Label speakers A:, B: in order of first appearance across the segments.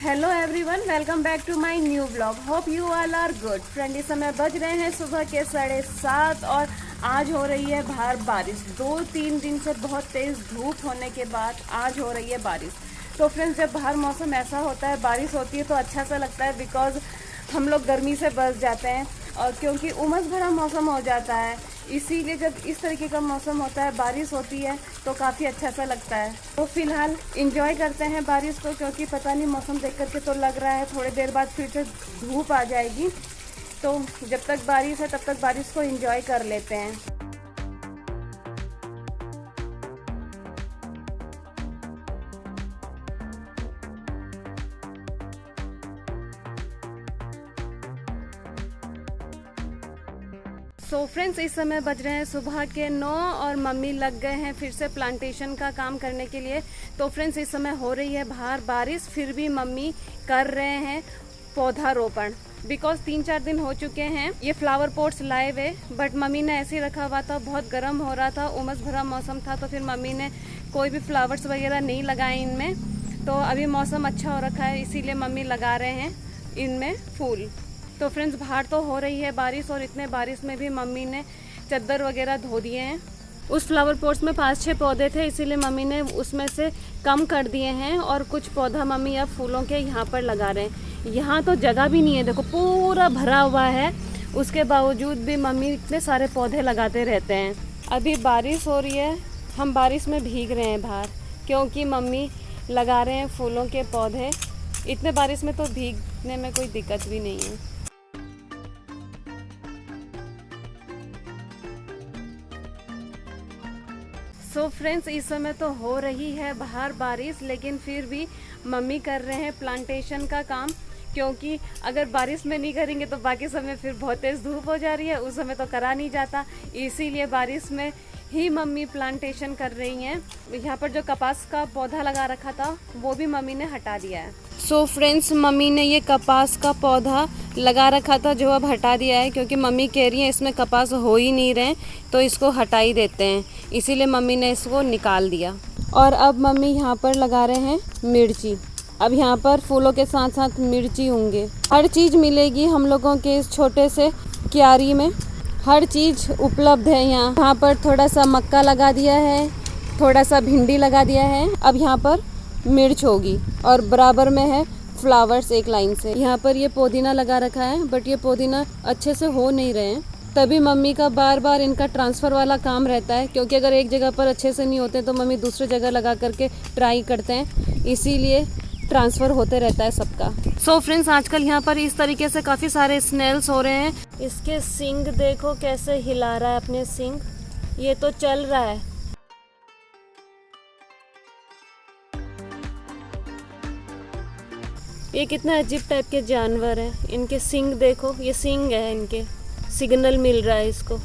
A: Hello everyone, welcome back to my new blog. Hope you all are good. Friend, इस समय बज रहे हैं सुबह के 7:30 और आज हो रही है बाहर बारिश। 2-3 दिन से बहुत तेज़ धूप होने के बाद आज हो रही है बारिश। तो फ्रेंड्स, जब बाहर मौसम ऐसा होता है, बारिश होती है, तो अच्छा सा लगता है बिकॉज हम लोग गर्मी से बच जाते हैं और क्योंकि उमस भरा मौसम हो जाता है, इसीलिए जब इस तरीके का मौसम होता है, बारिश होती है, तो काफ़ी अच्छा सा लगता है। तो फिलहाल इंजॉय करते हैं बारिश को, क्योंकि पता नहीं मौसम देख करके तो लग रहा है थोड़ी देर बाद फिर से धूप आ जाएगी। तो जब तक बारिश है तब तक बारिश को इंजॉय कर लेते हैं। सो फ्रेंड्स, इस समय बज रहे हैं सुबह के 9 और मम्मी लग गए हैं फिर से प्लांटेशन का काम करने के लिए। तो फ्रेंड्स, इस समय हो रही है बाहर बारिश, फिर भी मम्मी कर रहे हैं पौधारोपण बिकॉज 3-4 दिन हो चुके हैं ये फ्लावर पॉट्स लाए हुए, बट मम्मी ने ऐसे ही रखा हुआ था। बहुत गर्म हो रहा था, उमस भरा मौसम था, तो फिर मम्मी ने कोई भी फ्लावर्स वगैरह नहीं लगाए इनमें। तो अभी मौसम अच्छा हो रखा है, इसीलिए मम्मी लगा रहे हैं इनमें फूल। तो फ्रेंड्स, बाहर तो हो रही है बारिश और इतने बारिश में भी मम्मी ने चादर वगैरह धो दिए हैं। उस फ्लावर पॉट्स में 5-6 पौधे थे, इसीलिए मम्मी ने उसमें से कम कर दिए हैं और कुछ पौधा मम्मी अब फूलों के यहाँ पर लगा रहे हैं। यहाँ तो जगह भी नहीं है, देखो पूरा भरा हुआ है, उसके बावजूद भी मम्मी इतने सारे पौधे लगाते रहते हैं। अभी बारिश हो रही है, हम बारिश में भीग रहे हैं बाहर, क्योंकि मम्मी लगा रहे हैं फूलों के पौधे। इतने बारिश में तो भीगने में कोई दिक्कत भी नहीं है। सो फ्रेंड्स, इस समय तो हो रही है बाहर बारिश, लेकिन फिर भी मम्मी कर रहे हैं प्लांटेशन का काम, क्योंकि अगर बारिश में नहीं करेंगे तो बाकी समय फिर बहुत तेज़ धूप हो जा रही है, उस समय तो करा नहीं जाता। इसीलिए बारिश में ही मम्मी प्लांटेशन कर रही हैं। यहाँ पर जो कपास का पौधा लगा रखा था वो भी मम्मी ने हटा दिया है। सो फ्रेंड्स, मम्मी ने ये कपास का पौधा लगा रखा था जो अब हटा दिया है, क्योंकि मम्मी कह रही है इसमें कपास हो ही नहीं रहे, तो इसको हटा ही देते हैं। इसीलिए मम्मी ने इसको निकाल दिया। और अब मम्मी यहाँ पर लगा रहे हैं मिर्ची। अब यहाँ पर फूलों के साथ साथ मिर्ची होंगे। हर चीज़ मिलेगी हम लोगों के इस छोटे से क्यारी में, हर चीज़ उपलब्ध है यहाँ। यहाँ पर थोड़ा सा मक्का लगा दिया है, थोड़ा सा भिंडी लगा दिया है। अब यहाँ पर मिर्च होगी और बराबर में है फ्लावर्स एक लाइन से। यहाँ पर ये पुदीना लगा रखा है, बट ये पुदीना अच्छे से हो नहीं रहे हैं, तभी मम्मी का बार बार इनका ट्रांसफ़र वाला काम रहता है, क्योंकि अगर एक जगह पर अच्छे से नहीं होते तो मम्मी दूसरी जगह लगा करके ट्राई करते हैं, इसीलिए ट्रांसफ़र होते रहता है सबका। सो फ्रेंड्स, आजकल यहाँ पर इस तरीके से काफ़ी सारे स्नेल्स हो रहे हैं। इसके सींग देखो कैसे हिला रहा है अपने सींग, ये तो चल रहा है। ये कितना अजीब टाइप के जानवर हैं, इनके सींग देखो, ये सींग है इनके, सिग्नल मिल रहा है इसको।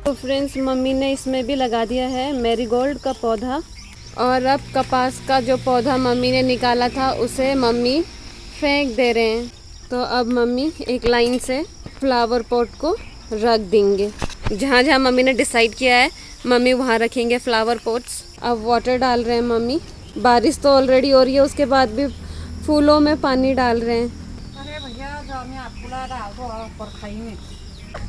A: तो फ्रेंड्स, मम्मी ने इसमें भी लगा दिया है मैरीगोल्ड का पौधा। और अब कपास का जो पौधा मम्मी ने निकाला था उसे मम्मी फेंक दे रहे हैं। तो अब मम्मी एक लाइन से फ्लावर पॉट को रख देंगे। जहाँ जहाँ मम्मी ने डिसाइड किया है मम्मी वहाँ रखेंगे फ्लावर पॉट्स। अब वाटर डाल रहे हैं मम्मी। बारिश तो ऑलरेडी हो रही है, उसके बाद भी फूलों में पानी डाल रहे हैं।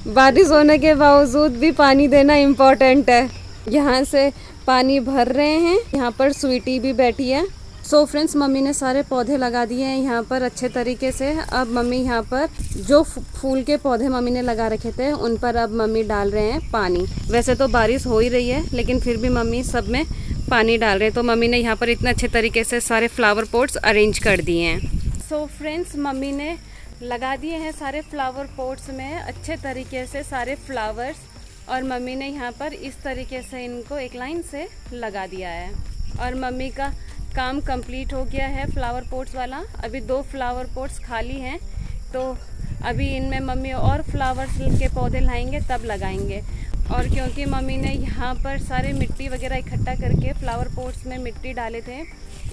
A: बारिश होने के बावजूद भी पानी देना इम्पोर्टेंट है। यहाँ से पानी भर रहे हैं, यहाँ पर स्वीटी भी बैठी है। सो फ्रेंड्स, मम्मी ने सारे पौधे लगा दिए हैं यहाँ पर अच्छे तरीके से। अब मम्मी यहाँ पर जो फूल के पौधे मम्मी ने लगा रखे थे उन पर अब मम्मी डाल रहे हैं पानी। वैसे तो बारिश हो ही रही है, लेकिन फिर भी मम्मी सब में पानी डाल रहे हैं। तो मम्मी ने यहाँ पर इतने अच्छे तरीके से सारे फ्लावर पॉट्स अरेंज कर दिए हैं। सो फ्रेंड्स, मम्मी ने लगा दिए हैं सारे फ्लावर पॉट्स में अच्छे तरीके से सारे फ्लावर्स, और मम्मी ने यहाँ पर इस तरीके से इनको एक लाइन से लगा दिया है। और मम्मी का काम कंप्लीट हो गया है फ्लावर पॉट्स वाला। अभी 2 फ्लावर पॉट्स खाली हैं, तो अभी इनमें मम्मी और फ्लावर्स के पौधे लाएंगे तब लगाएंगे। और क्योंकि मम्मी ने यहाँ पर सारे मिट्टी वगैरह इकट्ठा करके फ्लावर पॉट्स में मिट्टी डाले थे,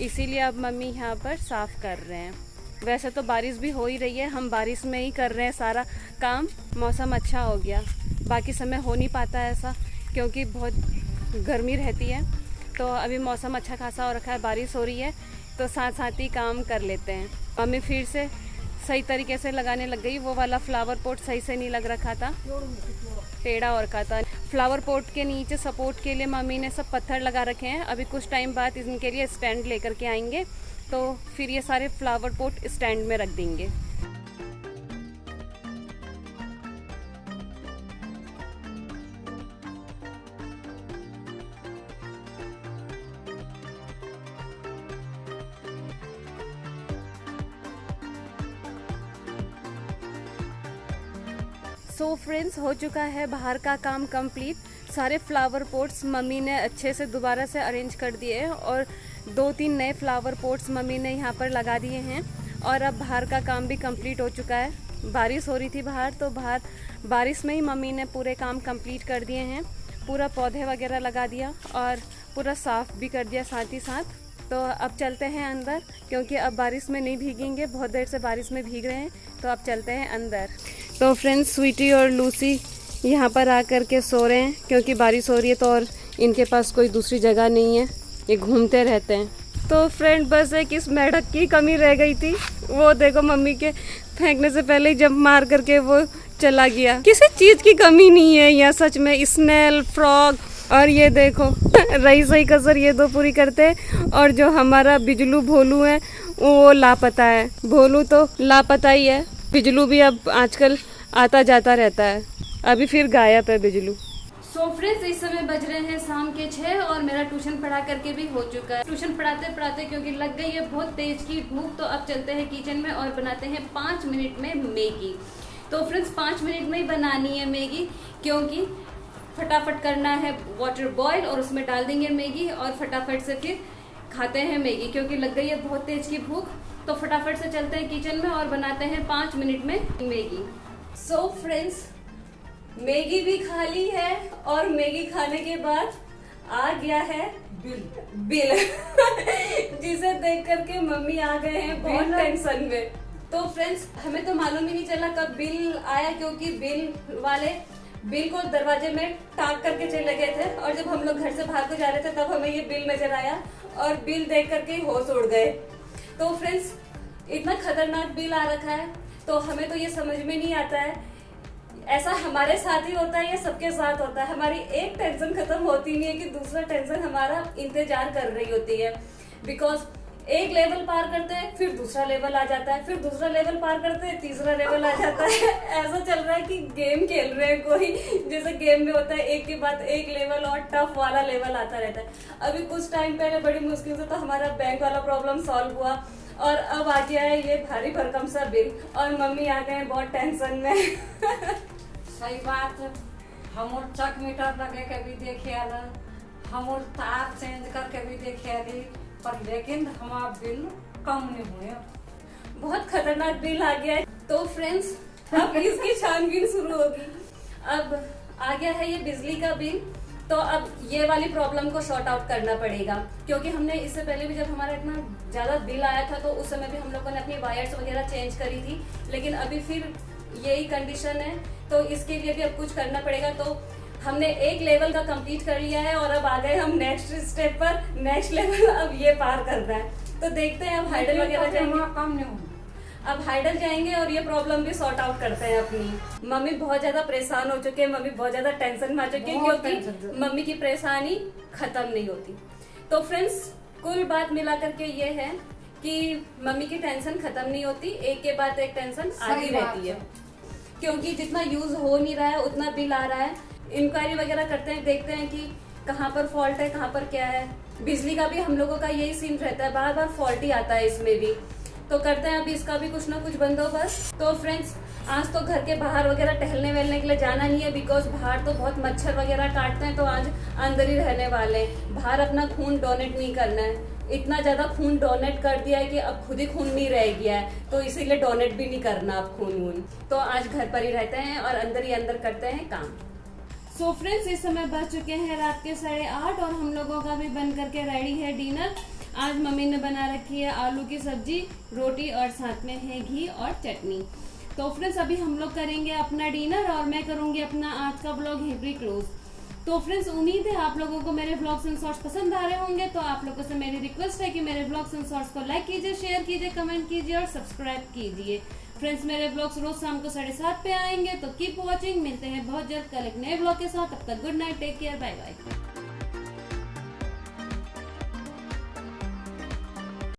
A: इसीलिए अब मम्मी यहाँ पर साफ़ कर रहे हैं। वैसे तो बारिश भी हो ही रही है, हम बारिश में ही कर रहे हैं सारा काम। मौसम अच्छा हो गया, बाकी समय हो नहीं पाता है ऐसा, क्योंकि बहुत गर्मी रहती है। तो अभी मौसम अच्छा खासा हो रखा है, बारिश हो रही है, तो साथ साथ ही काम कर लेते हैं। मम्मी फिर से सही तरीके से लगाने लग गई। वो वाला फ्लावर पॉट सही से नहीं लग रखा था, टेढ़ा हो रखा था। फ्लावर पॉट के नीचे सपोर्ट के लिए मम्मी ने सब पत्थर लगा रखे हैं। अभी कुछ टाइम बाद इनके लिए स्टैंड लेकर के आएंगे, तो फिर ये सारे फ्लावर पॉट स्टैंड में रख देंगे। सो फ्रेंड्स, हो चुका है बाहर का काम कंप्लीट। सारे फ्लावर पॉट्स मम्मी ने अच्छे से दोबारा से अरेंज कर दिए हैं और 2-3 नए फ्लावर पॉट्स मम्मी ने यहाँ पर लगा दिए हैं। और अब बाहर का काम भी कंप्लीट हो चुका है। बारिश हो रही थी बाहर, तो बाहर बारिश में ही मम्मी ने पूरे काम कंप्लीट कर दिए हैं। पूरा पौधे वगैरह लगा दिया और पूरा साफ़ भी कर दिया साथ ही साथ। तो अब चलते हैं अंदर, क्योंकि अब बारिश में नहीं भीगेंगे। बहुत देर से बारिश में भीग रहे हैं, तो अब चलते हैं अंदर। तो फ्रेंड्स, स्वीटी और लूसी यहाँ पर आकर के सो रहे हैं, क्योंकि बारिश हो रही है तो और इनके पास कोई दूसरी जगह नहीं है, ये घूमते रहते हैं। तो फ्रेंड, बस एक इस मेढक की कमी रह गई थी। वो देखो, मम्मी के फेंकने से पहले ही जंप मार करके वो चला गया। किसी चीज़ की कमी नहीं है यहाँ सच में। स्नेल, फ्रॉग और ये देखो रही सही कसर ये दो पूरी करते हैं। और जो हमारा बिजलू भोलू है वो लापता है। भोलू तो लापता ही है, बिजलू भी अब आजकल आता जाता रहता है। अभी फिर गायब है बिजलू। सो फ्रेंड्स, इस समय बज रहे हैं शाम के 6 और मेरा ट्यूशन पढ़ा करके भी हो चुका है। ट्यूशन पढ़ाते पढ़ाते क्योंकि लग गई है बहुत तेज की भूख, तो अब चलते हैं किचन में और बनाते हैं 5 मिनट में मैगी। तो फ्रेंड्स, 5 मिनट में ही बनानी है मैगी, क्योंकि फटाफट करना है वाटर बॉयल और उसमें डाल देंगे मैगी और फटाफट से फिर खाते हैं मैगी, क्योंकि लग गई है बहुत तेज की भूख। तो फटाफट से चलते हैं किचन में और बनाते हैं 5 मिनट में मैगी। सो फ्रेंड्स, मैगी भी खा ली है और मैगी खाने के बाद आ गया है बिल जिसे देख करके मम्मी आ गए हैं बहुत टेंशन में। तो फ्रेंड्स, हमें तो मालूम ही नहीं चला कब बिल आया, क्योंकि बिल वाले बिल को दरवाजे में टांग करके चले गए थे और जब हम लोग घर से बाहर को जा रहे थे तब हमें ये बिल नजर आया और बिल देख करके होश उड़ गए। तो फ्रेंड्स, इतना खतरनाक बिल आ रखा है, तो हमें तो ये समझ में नहीं आता है ऐसा हमारे साथ ही होता है या सबके साथ होता है। हमारी एक टेंशन खत्म होती नहीं है कि दूसरा टेंशन हमारा इंतजार कर रही होती है। बिकॉज एक लेवल पार करते हैं, फिर दूसरा लेवल आ जाता है, फिर दूसरा लेवल पार करते हैं, तीसरा लेवल आ जाता है। ऐसा चल रहा है कि गेम खेल रहे हैं कोई, जैसे गेम में होता है एक के बाद एक लेवल और टफ वाला लेवल आता रहता है। अभी कुछ टाइम पहले बड़ी मुश्किल से तो हमारा बैंक वाला प्रॉब्लम सॉल्व हुआ और अब आ गया है ये भारी भरकम सा बिल और मम्मी आ गए हैं बहुत टेंशन में।
B: सही बात, हम चक मीटर लगे के भी देखे आला, हम तार चेंज करके भी देखे आली, पर लेकिन हमारा बिल कम नहीं हुए।
A: बहुत खतरनाक बिल आ गया है। तो फ्रेंड्स, अब इसकी छानबीन शुरू होगी। अब आ गया है ये बिजली का बिल, तो अब ये वाली प्रॉब्लम को सॉर्ट आउट करना पड़ेगा, क्योंकि हमने इससे पहले भी जब हमारा इतना ज्यादा बिल आया था तो उस समय भी हम लोगों ने अपनी वायर्स वगैरह चेंज करी थी, लेकिन अभी फिर यही कंडीशन है, तो इसके लिए भी अब कुछ करना पड़ेगा। तो हमने एक लेवल का कंप्लीट कर लिया है और अब आ गए हम नेक्स्ट स्टेप पर, नेक्स्ट लेवल अब ये पार करना है। तो देखते हैं अब हाइडल वगैरह जाएंगे,
B: कम नहीं हुआ।
A: अब हाइडल जाएंगे और ये प्रॉब्लम भी सॉर्ट आउट करते हैं अपनी। मम्मी बहुत ज्यादा परेशान हो चुके हैं, मम्मी बहुत ज्यादा टेंशन में आ चुकी है, क्योंकि मम्मी की परेशानी खत्म नहीं होती। तो फ्रेंड्स, कुल बात मिला करके ये है कि मम्मी की टेंशन खत्म नहीं होती, एक के बाद एक टेंशन आती रहती है, क्योंकि जितना यूज हो नहीं रहा है उतना बिल आ रहा है। इंक्वायरी वगैरह करते हैं, देखते हैं कि कहाँ पर फॉल्ट है, कहाँ पर क्या है। बिजली का भी हम लोगों का यही सीन रहता है, बार बार फॉल्ट ही आता है इसमें भी। तो करते हैं अभी इसका भी कुछ ना कुछ बंदोबस्त। तो फ्रेंड्स, आज तो घर के बाहर वगैरह टहलने वहलने के लिए जाना नहीं है, बिकॉज बाहर तो बहुत मच्छर वगैरह काटते हैं, तो आज अंदर ही रहने वाले हैं। बाहर अपना खून डोनेट नहीं करना है, इतना ज्यादा खून डोनेट कर दिया है कि अब खुद ही खून नहीं रह गया है, तो इसीलिए डोनेट भी नहीं करना अब खून। तो आज घर पर ही रहते हैं और अंदर ही अंदर करते हैं काम। सो फ्रेंड्स, इस समय बज चुके हैं रात के 8:30 और हम लोगों का भी बन करके रेडी है डिनर। आज मम्मी ने बना रखी है आलू की सब्जी, रोटी और साथ में है घी और चटनी। तो फ्रेंड्स, अभी हम लोग करेंगे अपना डिनर और मैं करूंगी अपना आज का ब्लॉग यहीं पर क्लोज। तो फ्रेंड्स उम्मीद है आप लोगों को मेरे व्लॉग्स एंड शॉर्ट्स पसंद आ रहे होंगे। तो आप लोगों से मेरी रिक्वेस्ट है कि मेरे व्लॉग्स एंड शॉर्ट्स को लाइक कीजिए, शेयर कीजिए, कमेंट कीजिए और सब्सक्राइब कीजिए। फ्रेंड्स मेरे व्लॉग्स रोज शाम को 7:30 पे आएंगे, तो कीप वॉचिंग। मिलते हैं बहुत जल्द कल एक नए व्लॉग के साथ। तब तक good night, take care, bye bye.